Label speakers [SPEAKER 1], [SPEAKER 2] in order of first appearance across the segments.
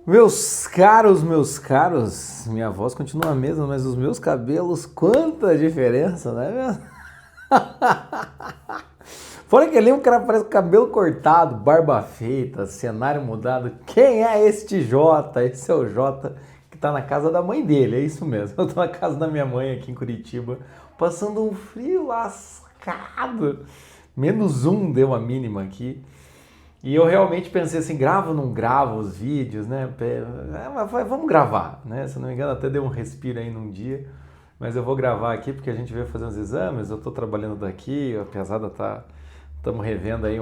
[SPEAKER 1] Meus caros, minha voz continua a mesma, mas os meus cabelos, quanta diferença, não é mesmo? Fora que ali um cara parece cabelo cortado, barba feita, cenário mudado. Quem é este Jota? Esse é o Jota que tá na casa da mãe dele, é isso mesmo. Eu tô na casa da minha mãe aqui em Curitiba, passando um frio lascado. -1 deu a mínima aqui. E eu realmente pensei assim, gravo ou não gravo os vídeos, né? Vamos gravar, né? Se não me engano, até deu um respiro aí num dia. Mas eu vou gravar aqui porque a gente veio fazer uns exames, eu tô trabalhando daqui, a pesada tá... Estamos revendo aí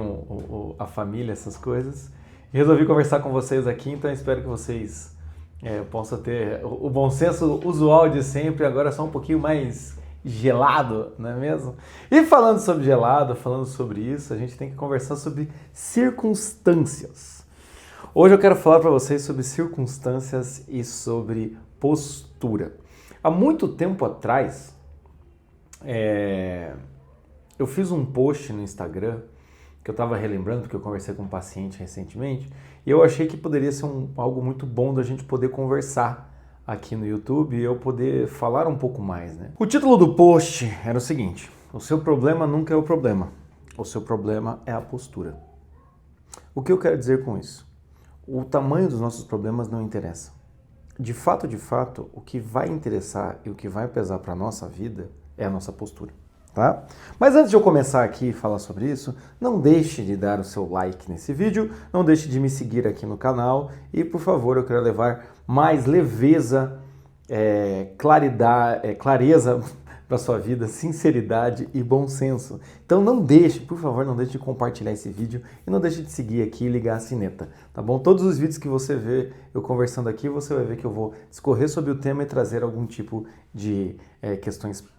[SPEAKER 1] a família, essas coisas. E resolvi conversar com vocês aqui, então espero que vocês possam ter o bom senso usual de sempre, agora só um pouquinho mais gelado, não é mesmo? E falando sobre gelado, falando sobre isso, a gente tem que conversar sobre circunstâncias. Hoje eu quero falar para vocês sobre circunstâncias e sobre postura. Há muito tempo atrás, eu fiz um post no Instagram que eu estava relembrando, porque eu conversei com um paciente recentemente, e eu achei que poderia ser algo muito bom da gente poder conversar aqui no YouTube e eu poder falar um pouco mais, né? O título do post era o seguinte: o seu problema nunca é o problema, o seu problema é a postura. O que eu quero dizer com isso? O tamanho dos nossos problemas não interessa. De fato, o que vai interessar e o que vai pesar para a nossa vida é a nossa postura. Tá? Mas antes de eu começar aqui e falar sobre isso, não deixe de dar o seu like nesse vídeo, não deixe de me seguir aqui no canal e, por favor, eu quero levar mais leveza, clareza para sua vida, sinceridade e bom senso. Então não deixe, por favor, não deixe de compartilhar esse vídeo e não deixe de seguir aqui e ligar a sineta, tá bom? Todos os vídeos que você vê eu conversando aqui, você vai ver que eu vou discorrer sobre o tema e trazer algum tipo de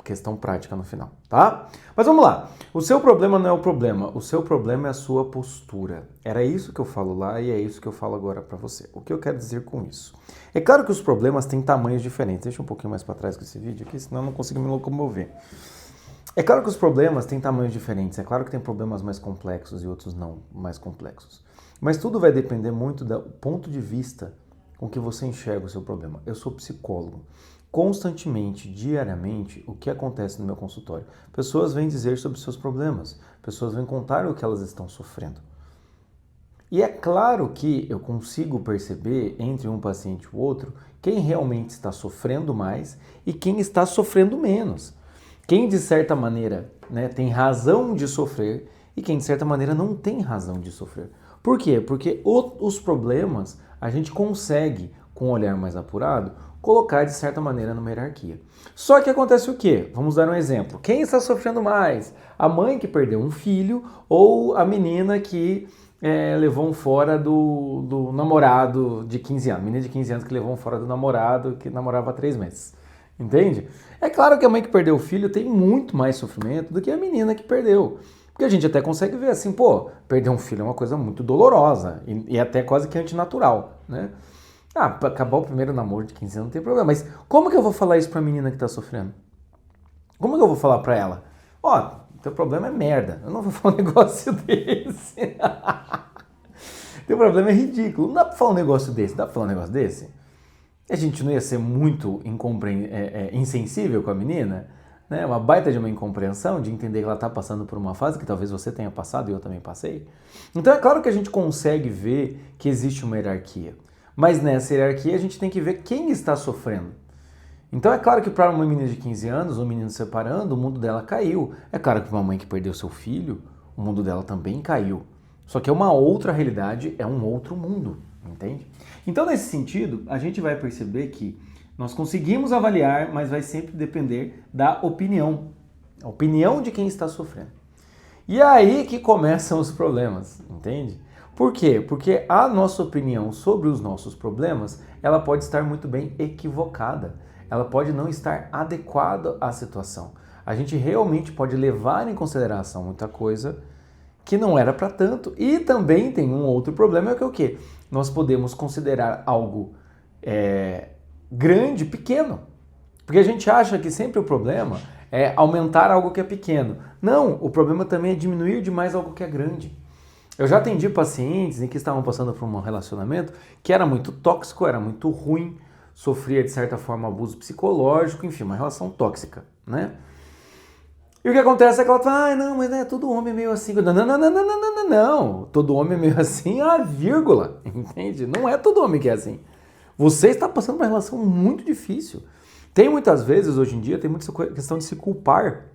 [SPEAKER 1] questão prática no final, tá? Mas vamos lá. O seu problema não é o problema, o seu problema é a sua postura. Era isso que eu falo lá e é isso que eu falo agora para você. O que eu quero dizer com isso? É claro que os problemas têm tamanhos diferentes. Deixa um pouquinho mais para trás com esse vídeo aqui, senão eu não consigo me locomover. É claro que os problemas têm tamanhos diferentes. É claro que tem problemas mais complexos e outros não mais complexos. Mas tudo vai depender muito do ponto de vista com que você enxerga o seu problema. Eu sou psicólogo. Constantemente, diariamente, o que acontece no meu consultório? Pessoas vêm dizer sobre seus problemas. Pessoas vêm contar o que elas estão sofrendo. E é claro que eu consigo perceber entre um paciente e o outro quem realmente está sofrendo mais e quem está sofrendo menos. Quem de certa maneira, né, tem razão de sofrer e quem de certa maneira não tem razão de sofrer. Por quê? Porque os problemas a gente consegue, com um olhar mais apurado, colocar de certa maneira numa hierarquia. Só que acontece o quê? Vamos dar um exemplo. Quem está sofrendo mais? A mãe que perdeu um filho ou a menina que levou um fora do namorado de 15 anos. Menina de 15 anos que levou um fora do namorado que namorava há 3 meses. Entende? É claro que a mãe que perdeu o filho tem muito mais sofrimento do que a menina que perdeu. Porque a gente até consegue ver assim, pô, perder um filho é uma coisa muito dolorosa e até quase que antinatural, né? Ah, pra acabar o primeiro namoro de 15 anos não tem problema, mas como que eu vou falar isso pra menina que tá sofrendo? Como que eu vou falar pra ela? Ó, teu problema é merda, eu não vou falar um negócio desse. Teu problema é ridículo, não dá pra falar um negócio desse, dá pra falar um negócio desse? A gente não ia ser muito insensível com a menina? Né? Uma baita de uma incompreensão, de entender que ela está passando por uma fase que talvez você tenha passado e eu também passei. Então é claro que a gente consegue ver que existe uma hierarquia. Mas nessa hierarquia a gente tem que ver quem está sofrendo. Então é claro que para uma menina de 15 anos, um menino separando, o mundo dela caiu. É claro que para uma mãe que perdeu seu filho, o mundo dela também caiu. Só que é uma outra realidade, é um outro mundo, entende? Então nesse sentido, a gente vai perceber que nós conseguimos avaliar, mas vai sempre depender da opinião. A opinião de quem está sofrendo. E é aí que começam os problemas, entende? Por quê? Porque a nossa opinião sobre os nossos problemas, ela pode estar muito bem equivocada. Ela pode não estar adequada à situação. A gente realmente pode levar em consideração muita coisa que não era para tanto. E também tem um outro problema, que é o quê? Nós podemos considerar algo grande, pequeno. Porque a gente acha que sempre o problema é aumentar algo que é pequeno. Não, o problema também é diminuir demais algo que é grande. Eu já atendi pacientes em que estavam passando por um relacionamento que era muito tóxico, era muito ruim, sofria de certa forma abuso psicológico, enfim, uma relação tóxica, né? E o que acontece é que ela fala, ah, não, mas é todo homem meio assim. Não, não, não, não, não, não, não, não. Todo homem é meio assim, a vírgula, entende? Não é todo homem que é assim. Você está passando por uma relação muito difícil. Tem muitas vezes, hoje em dia, tem muita questão de se culpar,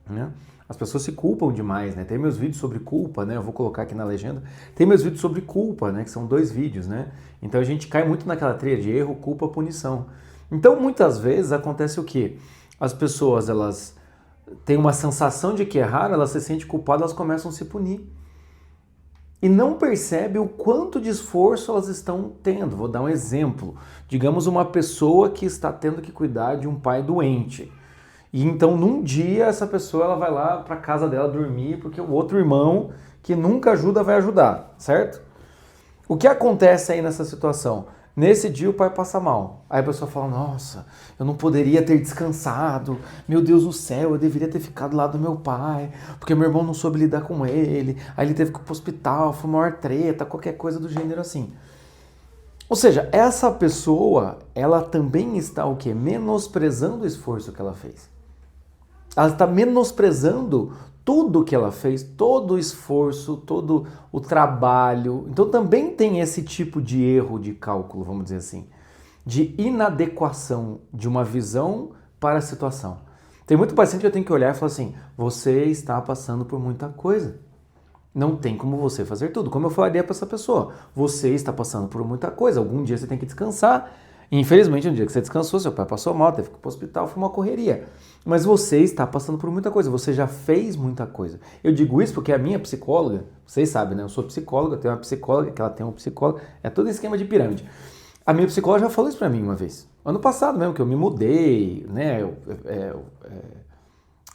[SPEAKER 1] né? As pessoas se culpam demais, né? Tem meus vídeos sobre culpa, né? Eu vou colocar aqui na legenda. Tem meus vídeos sobre culpa, né? Que são 2 vídeos, né? Então a gente cai muito naquela trilha de erro, culpa, punição. Então muitas vezes acontece o quê? As pessoas, elas têm uma sensação de que erraram, elas se sentem culpadas, elas começam a se punir. E não percebem o quanto de esforço elas estão tendo. Vou dar um exemplo. Digamos uma pessoa que está tendo que cuidar de um pai doente. E então, num dia, essa pessoa ela vai lá para casa dela dormir, porque o outro irmão, que nunca ajuda, vai ajudar, certo? O que acontece aí nessa situação? Nesse dia o pai passa mal. Aí a pessoa fala, nossa, eu não poderia ter descansado, meu Deus do céu, eu deveria ter ficado lá do meu pai, porque meu irmão não soube lidar com ele, aí ele teve que ir pro hospital, foi uma maior treta, qualquer coisa do gênero assim. Ou seja, essa pessoa, ela também está o quê? Menosprezando o esforço que ela fez. Ela está menosprezando tudo que ela fez, todo o esforço, todo o trabalho. Então também tem esse tipo de erro de cálculo, vamos dizer assim, de inadequação de uma visão para a situação. Tem muito paciente que eu tenho que olhar e falar assim, você está passando por muita coisa. Não tem como você fazer tudo. Como eu falaria para essa pessoa, você está passando por muita coisa, algum dia você tem que descansar. Infelizmente, no dia que você descansou, seu pai passou mal, teve que ir para o hospital, foi uma correria. Mas você está passando por muita coisa, você já fez muita coisa. Eu digo isso porque a minha psicóloga, vocês sabem, né? Eu sou psicóloga, tenho uma psicóloga, que ela tem um psicólogo, é todo esquema de pirâmide. A minha psicóloga já falou isso para mim uma vez. Ano passado mesmo, que eu me mudei, né?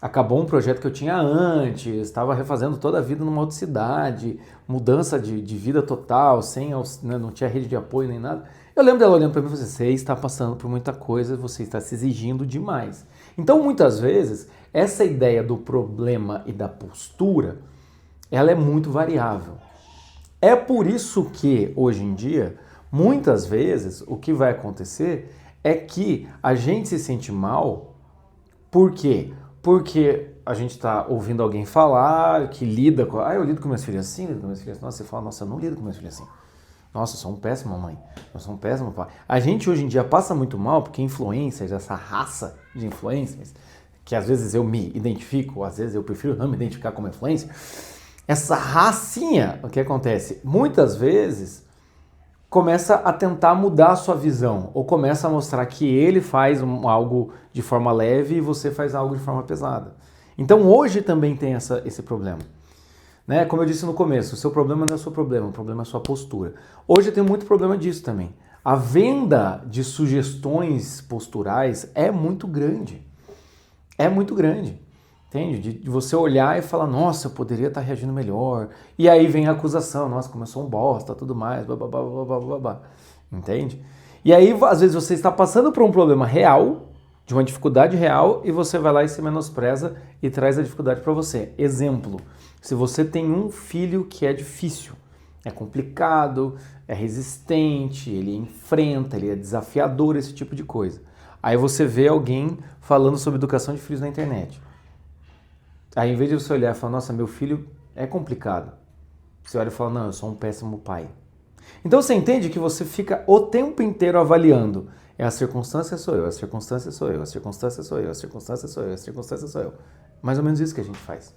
[SPEAKER 1] Acabou um projeto que eu tinha antes, estava refazendo toda a vida numa outra cidade, mudança de vida total, sem, né, não tinha rede de apoio nem nada. Eu lembro dela olhando para mim e falando assim, você está passando por muita coisa, você está se exigindo demais. Então, muitas vezes, essa ideia do problema e da postura, ela é muito variável. É por isso que, hoje em dia, muitas vezes, o que vai acontecer é que a gente se sente mal. Por quê? Porque a gente está ouvindo alguém falar, que lida com... Ah, eu lido com minhas filhas assim, lido com minhas filhas assim. Nossa, você fala, nossa, eu não lido com minhas filhas assim. Nossa, eu sou um péssimo mãe, eu sou um péssimo pai. A gente hoje em dia passa muito mal porque influencers, essa raça de influencers, que às vezes eu me identifico, às vezes eu prefiro não me identificar como influencer, essa racinha, o que acontece? Muitas vezes começa a tentar mudar a sua visão, ou começa a mostrar que ele faz algo de forma leve e você faz algo de forma pesada. Então hoje também tem esse problema. Né? Como eu disse no começo, o seu problema não é o seu problema, o problema é a sua postura. Hoje eu tenho muito problema disso também. A venda de sugestões posturais é muito grande. É muito grande. Entende? De você olhar e falar, nossa, eu poderia estar reagindo melhor. E aí vem a acusação, nossa, como eu sou um bosta, tudo mais, bababá, bababá. Entende? E aí, às vezes, você está passando por um problema real, de uma dificuldade real, e você vai lá e se menospreza e traz a dificuldade para você. Exemplo, se você tem um filho que é difícil, é complicado, é resistente, ele enfrenta, ele é desafiador, esse tipo de coisa. Aí você vê alguém falando sobre educação de filhos na internet. Aí, em vez de você olhar e falar, nossa, meu filho é complicado, você olha e fala, não, eu sou um péssimo pai. Então você entende que você fica o tempo inteiro avaliando. É a circunstância sou eu, a circunstância sou eu, a circunstância sou eu, a circunstância sou eu, a circunstância sou eu. Mais ou menos isso que a gente faz.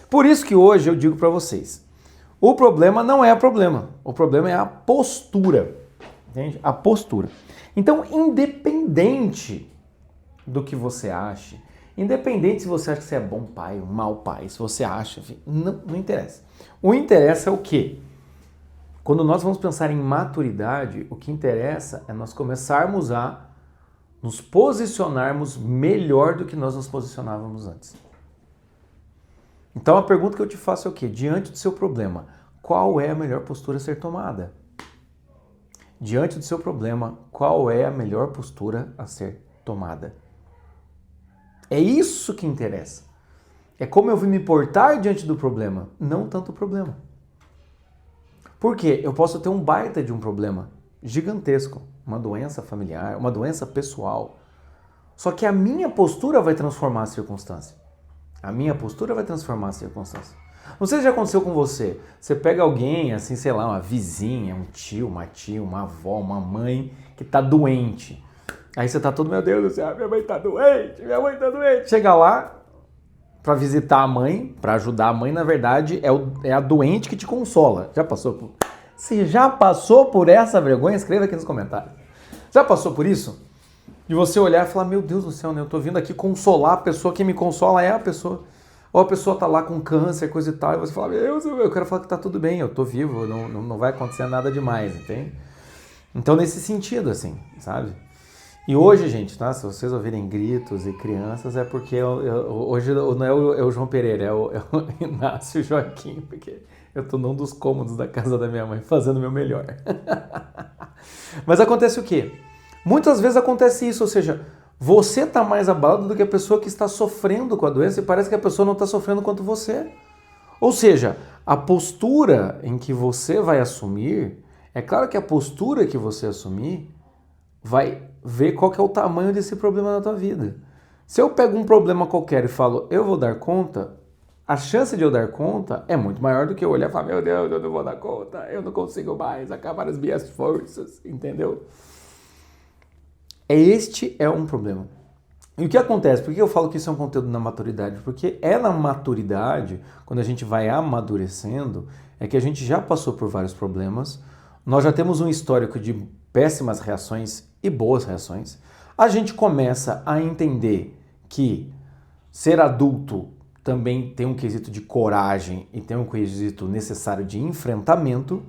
[SPEAKER 1] Por isso que hoje eu digo para vocês, o problema não é o problema é a postura. Entende? A postura. Então, independente do que você ache, independente se você acha que você é bom pai, um mau pai, se você acha, enfim, não interessa. O interessa é o quê? Quando nós vamos pensar em maturidade, o que interessa é nós começarmos a nos posicionarmos melhor do que nós nos posicionávamos antes. Então a pergunta que eu te faço é o quê? Diante do seu problema, qual é a melhor postura a ser tomada? Diante do seu problema, qual é a melhor postura a ser tomada? É isso que interessa. É como eu vou me portar diante do problema, não tanto o problema. Por quê? Eu posso ter um baita de um problema gigantesco, uma doença familiar, uma doença pessoal. Só que a minha postura vai transformar a circunstância. A minha postura vai transformar a circunstância. Não sei se já aconteceu com você. Você pega alguém, assim, sei lá, uma vizinha, um tio, uma tia, uma avó, uma mãe que tá doente. Aí você tá todo, meu Deus do céu, minha mãe tá doente, minha mãe tá doente. Chega lá pra visitar a mãe, pra ajudar a mãe, na verdade, é a doente que te consola. Já passou por... Você já passou por essa vergonha? Escreva aqui nos comentários. Já passou por isso? De você olhar e falar, meu Deus do céu, né? Eu tô vindo aqui consolar a pessoa, quem me consola é a pessoa. Ou a pessoa tá lá com câncer, coisa e tal, e você fala, meu Deus, eu quero falar que tá tudo bem, eu tô vivo, não vai acontecer nada demais, entende? Então, nesse sentido, assim, sabe? E hoje, gente, tá? Se vocês ouvirem gritos e crianças, é porque hoje não é o João Pereira, é o Inácio Joaquim, porque eu tô num dos cômodos da casa da minha mãe fazendo o meu melhor. Mas acontece o quê? Muitas vezes acontece isso, ou seja, você está mais abalado do que a pessoa que está sofrendo com a doença e parece que a pessoa não está sofrendo quanto você. Ou seja, a postura em que você vai assumir, é claro que a postura que você assumir vai ver qual que é o tamanho desse problema na tua vida. Se eu pego um problema qualquer e falo, eu vou dar conta, a chance de eu dar conta é muito maior do que eu olhar e falar, meu Deus, eu não vou dar conta, eu não consigo mais, acabar as minhas forças, entendeu? Este é um problema. E o que acontece? Por que eu falo que isso é um conteúdo na maturidade? Porque é na maturidade, quando a gente vai amadurecendo, é que a gente já passou por vários problemas, nós já temos um histórico de péssimas reações e boas reações. A gente começa a entender que ser adulto também tem um quesito de coragem e tem um quesito necessário de enfrentamento.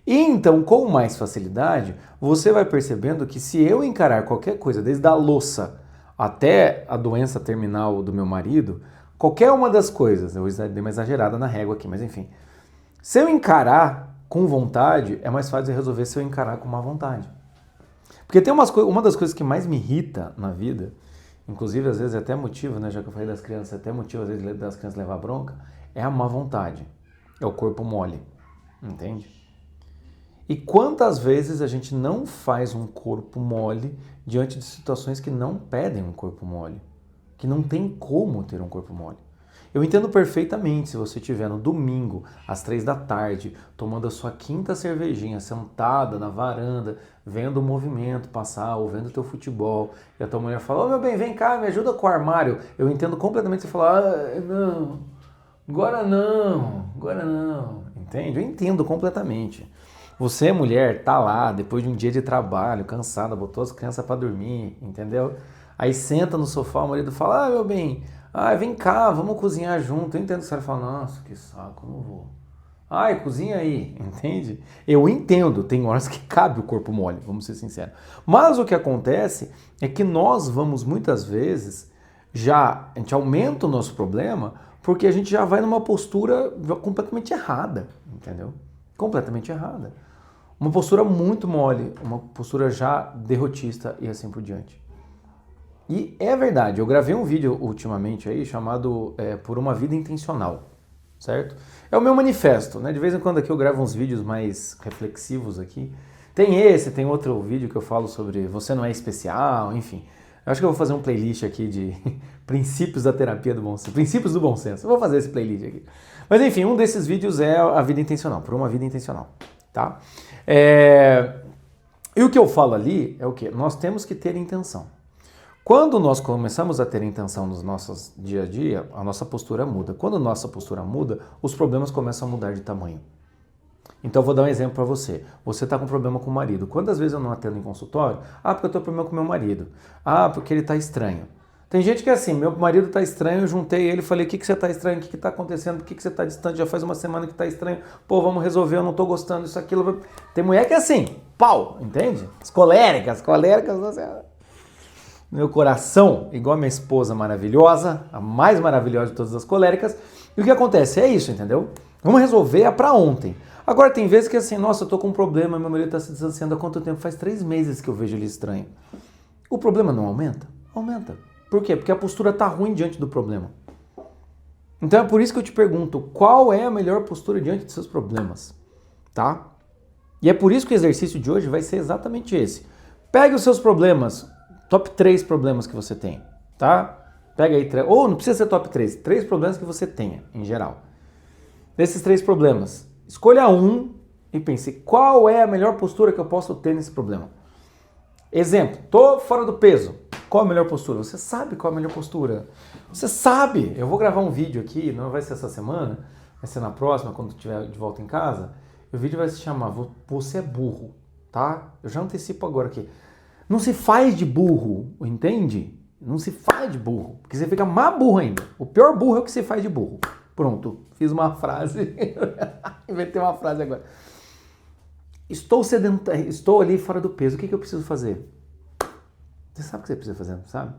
[SPEAKER 1] E então, com mais facilidade, você vai percebendo que se eu encarar qualquer coisa, desde a louça até a doença terminal do meu marido, qualquer uma das coisas, eu dei uma exagerada na régua aqui, mas enfim, se eu encarar com vontade, é mais fácil de resolver se eu encarar com má vontade. Porque tem uma das coisas que mais me irrita na vida, inclusive às vezes é até motivo, né, já que eu falei das crianças, é até motivo às vezes das crianças levar bronca, é a má vontade, é o corpo mole, entende? E quantas vezes a gente não faz um corpo mole diante de situações que não pedem um corpo mole, que não tem como ter um corpo mole. Eu entendo perfeitamente se você estiver no domingo, às 3 da tarde, tomando a sua quinta cervejinha, sentada na varanda, vendo o movimento passar, ou vendo o teu futebol, e a tua mulher fala, ô meu bem, vem cá, me ajuda com o armário. Eu entendo completamente você falar, não, agora não, entende? Eu entendo completamente. Você, mulher, tá lá, depois de um dia de trabalho, cansada, botou as crianças pra dormir, entendeu? Aí senta no sofá, o marido fala, meu bem, vem cá, vamos cozinhar junto. Eu entendo que você fala, nossa, que saco, não vou. Cozinha aí, entende? Eu entendo, tem horas que cabe o corpo mole, vamos ser sinceros. Mas o que acontece é que nós vamos muitas vezes, a gente aumenta o nosso problema, porque a gente já vai numa postura completamente errada, entendeu? Completamente errada. Uma postura muito mole, uma postura já derrotista e assim por diante. E é verdade, eu gravei um vídeo ultimamente aí chamado Por uma Vida Intencional, certo? É o meu manifesto, né? De vez em quando aqui eu gravo uns vídeos mais reflexivos aqui. Tem outro vídeo que eu falo sobre você não é especial, enfim. Eu acho que eu vou fazer um playlist aqui de princípios da terapia do bom senso, princípios do bom senso. Eu vou fazer esse playlist aqui. Mas enfim, um desses vídeos é a vida intencional, por uma vida intencional, tá? E o que eu falo ali é o quê? Nós temos que ter intenção. Quando nós começamos a ter intenção nos nossos dia a dia, a nossa postura muda. Quando a nossa postura muda, os problemas começam a mudar de tamanho. Então eu vou dar um exemplo para você. Você está com problema com o marido. Quantas vezes eu não atendo em consultório? Porque eu estou com problema com meu marido. Porque ele está estranho. Tem gente que é assim, meu marido está estranho, eu juntei ele e falei, o que você está estranho? O que está acontecendo? Por que você está distante? Já faz uma semana que está estranho. Pô, vamos resolver, eu não estou gostando disso, aquilo. Tem mulher que é assim, pau, entende? As coléricas, meu coração, igual a minha esposa maravilhosa, a mais maravilhosa de todas as coléricas. E o que acontece? É isso, entendeu? Vamos resolver para ontem. Agora tem vezes que é assim, nossa, eu tô com um problema, meu marido está se distanciando há quanto tempo? Faz 3 meses que eu vejo ele estranho. O problema não aumenta? Aumenta. Por quê? Porque a postura tá ruim diante do problema. Então é por isso que eu te pergunto, qual é a melhor postura diante dos seus problemas? Tá? E é por isso que o exercício de hoje vai ser exatamente esse. Pegue os seus problemas, top 3 problemas que você tem, tá? Pega aí, ou não precisa ser top 3, 3 problemas que você tenha, em geral. Desses 3 problemas, escolha um e pense, qual é a melhor postura que eu posso ter nesse problema? Exemplo, tô fora do peso. Qual a melhor postura? Você sabe qual a melhor postura. Você sabe. Eu vou gravar um vídeo aqui, não vai ser essa semana, vai ser na próxima, quando estiver de volta em casa. O vídeo vai se chamar Você é burro, tá? Eu já antecipo agora aqui. Não se faz de burro, entende? Não se faz de burro, porque você fica mais burro ainda. O pior burro é o que você faz de burro. Pronto, fiz uma frase. Inventei uma frase agora. Estou ali fora do peso, o que eu preciso fazer? Você sabe o que você precisa fazer, não sabe?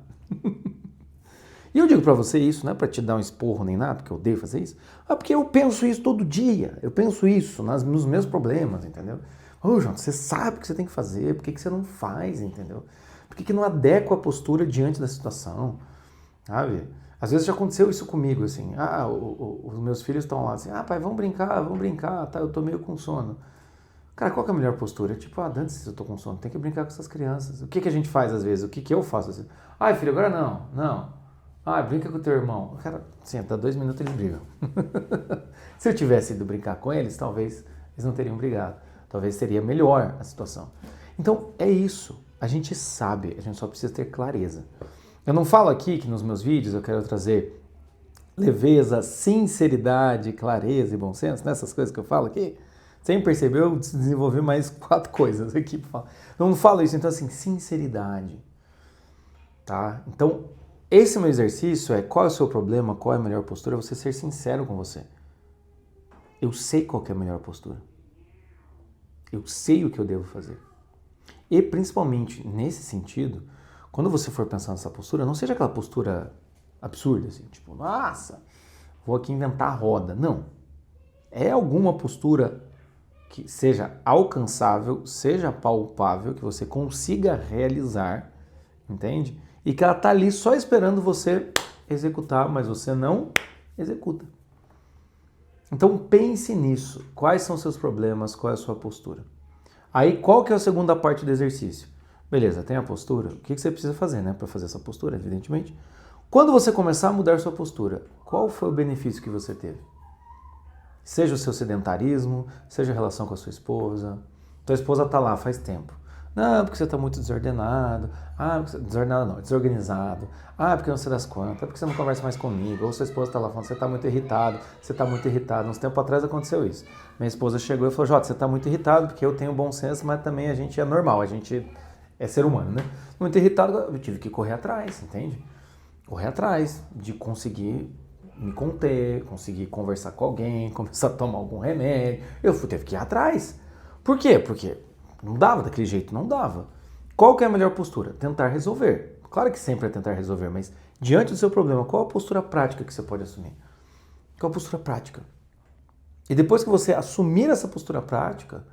[SPEAKER 1] E eu digo pra você isso, não é pra te dar um esporro nem nada, porque eu odeio fazer isso. Porque eu penso isso todo dia. Eu penso isso nos meus problemas, entendeu? Ô, João, você sabe o que você tem que fazer, por que você não faz, entendeu? Por que não adequa a postura diante da situação, sabe? Às vezes já aconteceu isso comigo, assim. Os meus filhos estão lá assim, pai, vamos brincar, tá? Eu tô meio com sono. Cara, qual que é a melhor postura? Tipo, dane-se, eu tô com sono, tem que brincar com essas crianças. O que a gente faz às vezes? O que eu faço às vezes? Filho, agora não. Brinca com o teu irmão. Cara, senta, 2 minutos eles brigam. Se eu tivesse ido brincar com eles, talvez eles não teriam brigado. Talvez seria melhor a situação. Então, é isso. A gente sabe, a gente só precisa ter clareza. Eu não falo aqui que nos meus vídeos eu quero trazer leveza, sinceridade, clareza e bom senso, nessas coisas que eu falo aqui. Sem perceber, eu desenvolvi mais 4 coisas aqui. Não falo isso, então assim, sinceridade. Tá? Então, esse meu exercício é qual é o seu problema, qual é a melhor postura, é você ser sincero com você. Eu sei qual que é a melhor postura. Eu sei o que eu devo fazer. E principalmente nesse sentido, quando você for pensar nessa postura, não seja aquela postura absurda, assim, tipo, nossa, vou aqui inventar a roda. Não. É alguma postura que seja alcançável, seja palpável, que você consiga realizar, entende? E que ela tá ali só esperando você executar, mas você não executa. Então pense nisso. Quais são os seus problemas? Qual é a sua postura? Aí qual que é a segunda parte do exercício? Beleza, tem a postura. O que você precisa fazer, né? Para fazer essa postura, evidentemente. Quando você começar a mudar sua postura, qual foi o benefício que você teve? Seja o seu sedentarismo, seja a relação com a sua esposa. Tua esposa tá lá faz tempo. Não, porque você tá muito desordenado. Desordenado não, desorganizado. Porque não sei das quantas. Porque você não conversa mais comigo. Ou sua esposa tá lá falando, você tá muito irritado. Você tá muito irritado. Uns tempos atrás aconteceu isso. Minha esposa chegou e falou, Jota, você tá muito irritado porque eu tenho bom senso, mas também a gente é normal. A gente é ser humano, né? Muito irritado, eu tive que correr atrás, entende? Correr atrás de conseguir me conter, conseguir conversar com alguém, começar a tomar algum remédio. Teve que ir atrás. Por quê? Porque não dava daquele jeito, não dava. Qual que é a melhor postura? Tentar resolver. Claro que sempre é tentar resolver, mas diante do seu problema, qual a postura prática que você pode assumir? Qual a postura prática? E depois que você assumir essa postura prática,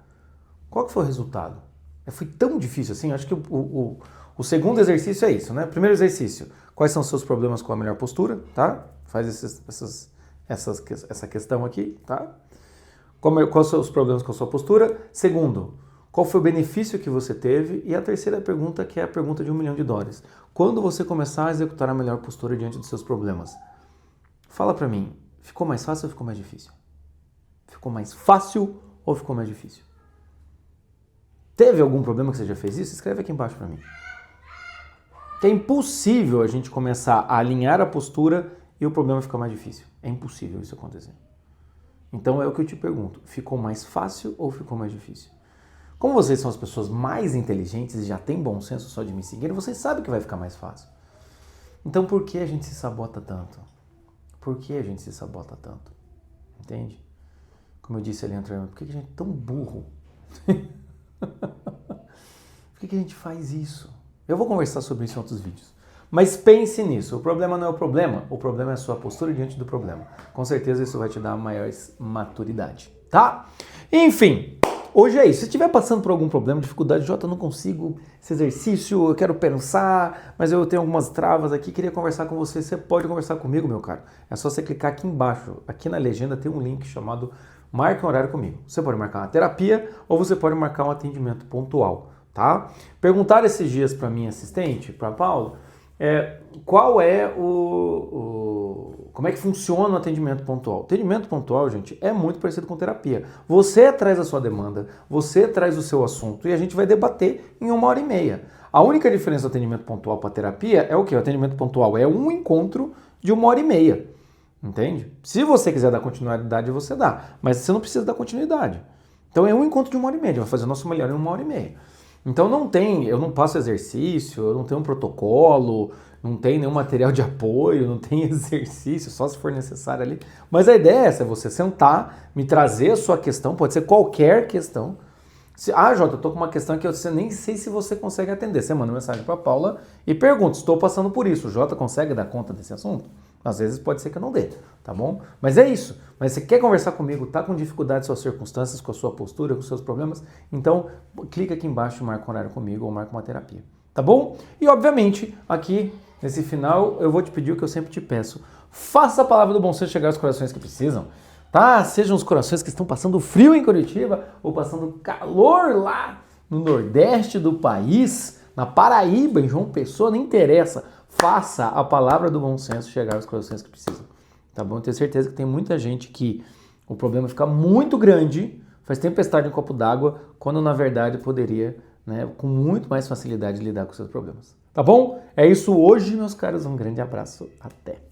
[SPEAKER 1] qual que foi o resultado? Foi tão difícil assim, acho que o segundo exercício é isso, né? Primeiro exercício, quais são os seus problemas com a melhor postura, tá? Faz essa questão aqui, tá? Quais são os problemas com a sua postura? Segundo, qual foi o benefício que você teve? E a terceira pergunta, que é a pergunta de $1 milhão. Quando você começar a executar a melhor postura diante dos seus problemas, fala pra mim, ficou mais fácil ou ficou mais difícil? Ficou mais fácil ou ficou mais difícil? Teve algum problema que você já fez isso? Escreve aqui embaixo pra mim. É impossível a gente começar a alinhar a postura e o problema fica mais difícil. É impossível isso acontecer. Então é o que eu te pergunto, ficou mais fácil ou ficou mais difícil? Como vocês são as pessoas mais inteligentes e já têm bom senso só de me seguirem, vocês sabem que vai ficar mais fácil. Então por que a gente se sabota tanto? Por que a gente se sabota tanto? Entende? Como eu disse ali anteriormente, por que a gente é tão burro? Por que a gente faz isso? Eu vou conversar sobre isso em outros vídeos. Mas pense nisso, o problema não é o problema é a sua postura diante do problema. Com certeza isso vai te dar maior maturidade, tá? Enfim, hoje é isso. Se estiver passando por algum problema, dificuldade, Jota, eu não consigo esse exercício, eu quero pensar, mas eu tenho algumas travas aqui, queria conversar com você, você pode conversar comigo, meu caro. É só você clicar aqui embaixo, aqui na legenda tem um link chamado marque um horário comigo. Você pode marcar uma terapia ou você pode marcar um atendimento pontual, tá? Perguntaram esses dias para minha assistente, para Paula, qual é como é que funciona o atendimento pontual? O atendimento pontual, gente, é muito parecido com terapia. Você traz a sua demanda, você traz o seu assunto e a gente vai debater em 1h30. A única diferença do atendimento pontual para terapia é o quê? O atendimento pontual é um encontro de 1h30. Entende? Se você quiser dar continuidade, você dá. Mas você não precisa dar continuidade. Então é um encontro de 1h30. A gente vai fazer o nosso melhor em 1h30. Então eu não passo exercício, eu não tenho um protocolo, não tem nenhum material de apoio, não tem exercício, só se for necessário ali. Mas a ideia é essa, é você sentar, me trazer a sua questão, pode ser qualquer questão. Jota, eu tô com uma questão que eu nem sei se você consegue atender. Você manda mensagem para Paula e pergunta, estou passando por isso, o Jota consegue dar conta desse assunto? Às vezes pode ser que eu não dê, tá bom? Mas é isso. Mas você quer conversar comigo, tá com dificuldade com suas circunstâncias, com a sua postura, com os seus problemas? Então, clica aqui embaixo, marca um horário comigo ou marca uma terapia, tá bom? E, obviamente, aqui, nesse final, eu vou te pedir o que eu sempre te peço. Faça a palavra do bom senso chegar aos corações que precisam, tá? Sejam os corações que estão passando frio em Curitiba ou passando calor lá no Nordeste do país, na Paraíba, em João Pessoa, não interessa. Faça a palavra do bom senso chegar aos corações que precisam, tá bom? Eu tenho certeza que tem muita gente que o problema fica muito grande, faz tempestade em um copo d'água, quando na verdade poderia, né, com muito mais facilidade lidar com seus problemas. Tá bom? É isso hoje, meus caros. Um grande abraço. Até!